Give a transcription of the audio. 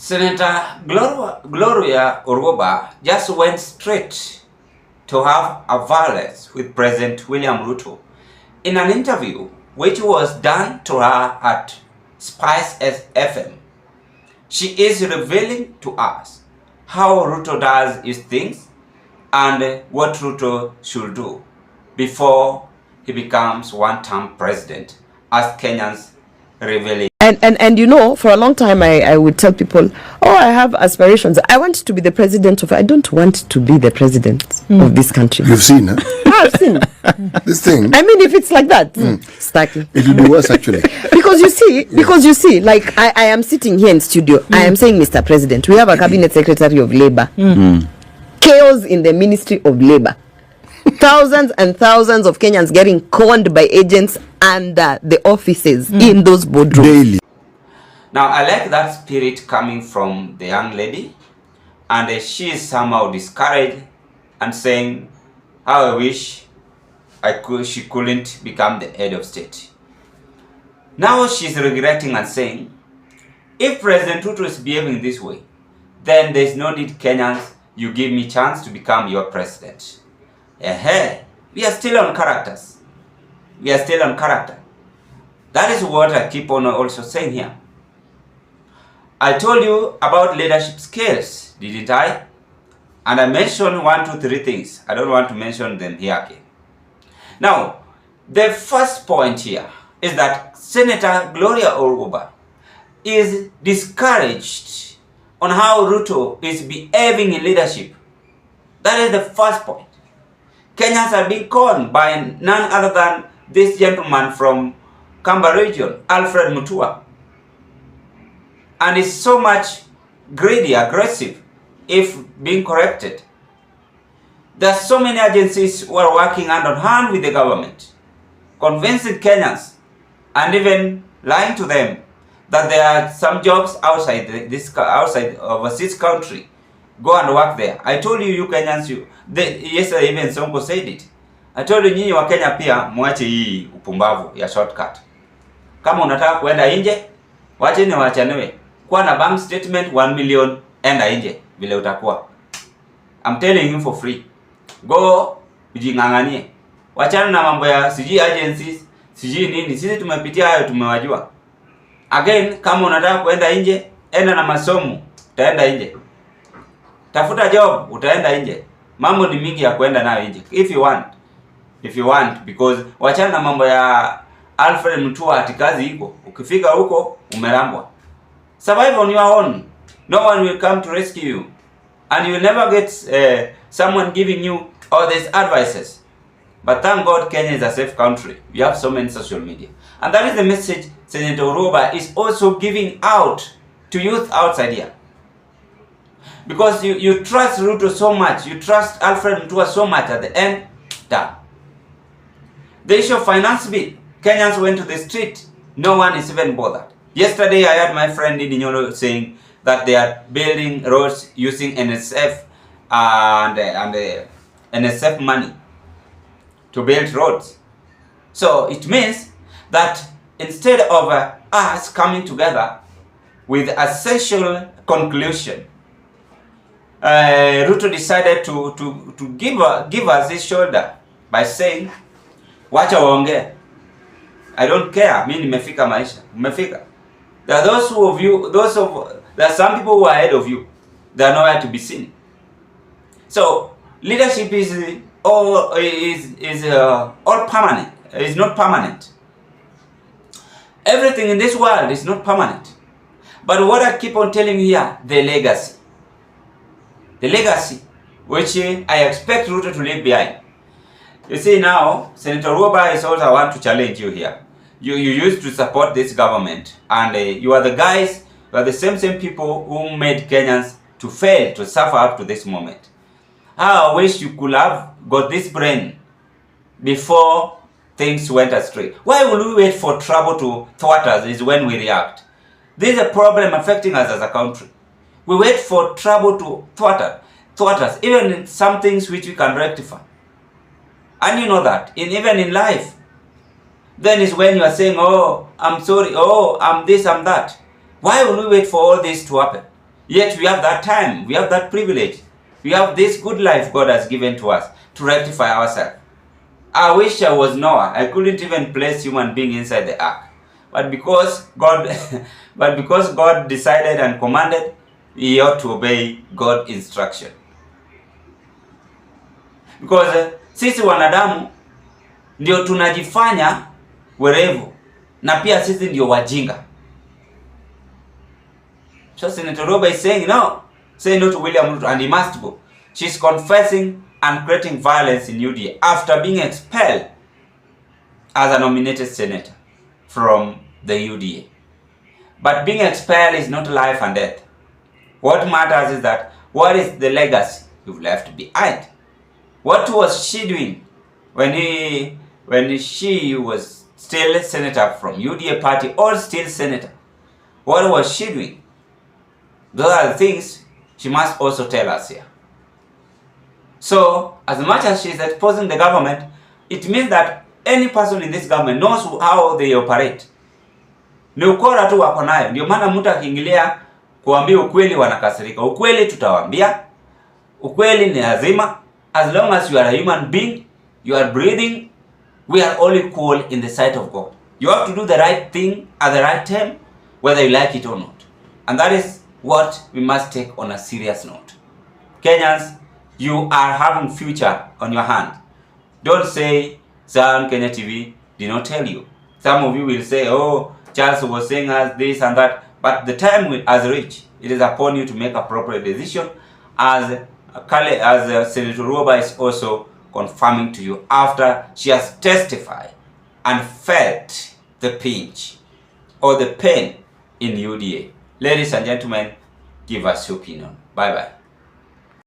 Senator Gloria ORWOBA just went straight to have a violence with President William Ruto in an interview which was done to her at Spice FM. She is revealing to us how Ruto does his things and what Ruto should do before he becomes one-term president, as Kenyans revealing. And you know, for a long time I would tell people, oh, I have aspirations. I want to be the president of... I don't want to be the president of this country. You've seen, huh? I've seen. This thing. I mean, if it's like that, Stacky. It will be worse, actually. Because you see, like I am sitting here in studio. I am saying, Mr. President, we have a cabinet secretary of labor. Chaos in the Ministry of Labor. Thousands and thousands of Kenyans getting conned by agents under the offices in those boardrooms. Daily. Now, I like that spirit coming from the young lady, and she is somehow discouraged and saying, how I wish she couldn't become the head of state. Now she's regretting and saying, if President Ruto is behaving this way, then there's no need, Kenyans, you give me chance to become your president. We are still on characters. We are still on character. That is what I keep on also saying here. I told you about leadership skills, didn't I? And I mentioned 1, 2, 3 things. I don't want to mention them here again. Now, the first point here is that Senator Gloria ORWOBA is discouraged on how Ruto is behaving in leadership. That is the first point. Kenyans are being conned by none other than this gentleman from Kamba region, Alfred Mutua. And is so much greedy, aggressive, if being corrected. There are so many agencies who are working hand in hand with the government, convincing Kenyans and even lying to them that there are some jobs outside overseas country. Go and work there. I told you Kenyans, yesterday even Sonko said it. I told you nyinyi wa Kenya pia mwache hii upumbavu ya shortcut. Kama unataka kuenda nje, wacheni wachanewe. Kuwa na bank statement 1 million, enda nje vile utakuwa. I'm telling you for free. Go ujinganganie. Wachana na mambo ya siji agencies, siji nini. Sisi tumepitia hayo, tumewajua. Again, kama unataka kuenda nje, enda na masomo, utaenda nje. Tafuta job, utaenda nje. Mambo ni mingi ya kuenda nayo nje. If you want, because wachana na mambo ya Alfred Mutua ati kazi iko. Ukifika huko umerambwa. Survive on your own. No one will come to rescue you. And you will never get someone giving you all these advices. But thank God Kenya is a safe country. We have so many social media. And that is the message Senator ORWOBA is also giving out to youth outside here. Because you trust Ruto so much, you trust Alfred Mutua so much, at the end, done. The issue of finance bill, Kenyans went to the street, no one is even bothered. Yesterday I heard my friend Idinyolo saying that they are building roads using NSF and NSF money to build roads. So it means that instead of us coming together with a social conclusion, Ruto decided to give us his shoulder by saying, wacha waongee. I don't care. Mimi nimefika maisha. Umefika. There are there are some people who are ahead of you. They are nowhere to be seen. So leadership is all permanent. It's not permanent. Everything in this world is not permanent. But what I keep on telling you here, the legacy. The legacy which I expect Ruto to leave behind. You see now, Senator ORWOBA is also, I want to challenge you here. You used to support this government, and you are the guys, you are the same people who made Kenyans to fail, to suffer up to this moment. I wish you could have got this brain before things went astray. Why will we wait for trouble to thwart us is when we react? This is a problem affecting us as a country. We wait for trouble to thwart us, even in some things which we can rectify. And you know that, even in life. Then is when you are saying, oh, I'm sorry, oh, I'm this, I'm that. Why will we wait for all this to happen? Yet we have that time, we have that privilege, we have this good life God has given to us to rectify ourselves. I wish I was Noah. I couldn't even place human being inside the ark. But because God decided and commanded, we ought to obey God's instruction. Because sisi wanadamu ndio tunajifanya werevu na pia sisi ndio wajinga. So Senator ORWOBA is saying no. Say no to William Ruto, and he must go. She's confessing and creating violence in UDA after being expelled as a nominated senator from the UDA. But being expelled is not life and death. What matters is that what is the legacy you've left behind? What was she doing when she was still senator from UDA party or still senator? What was she doing? Those are the things she must also tell us here. So, as much as she is exposing the government, it means that any person in this government knows how they operate. Ni ukora tu wako nayo. Ndio maana mtu akiingilia kuambia ukweli wanakasirika. Ukweli tutawaambia. Ukweli ni lazima. As long as you are a human being, you are breathing, we are all equal in the sight of God. You have to do the right thing at the right time, whether you like it or not. And that is what we must take on a serious note. Kenyans, you are having future on your hand. Don't say Zion Kenya TV did not tell you. Some of you will say, oh, Charles was saying us this and that, but the time has reached. It is upon you to make appropriate decision, as Senator ORWOBA is also confirming to you after she has testified and felt the pinch or the pain in UDA. Ladies and gentlemen, give us your opinion. Bye-bye.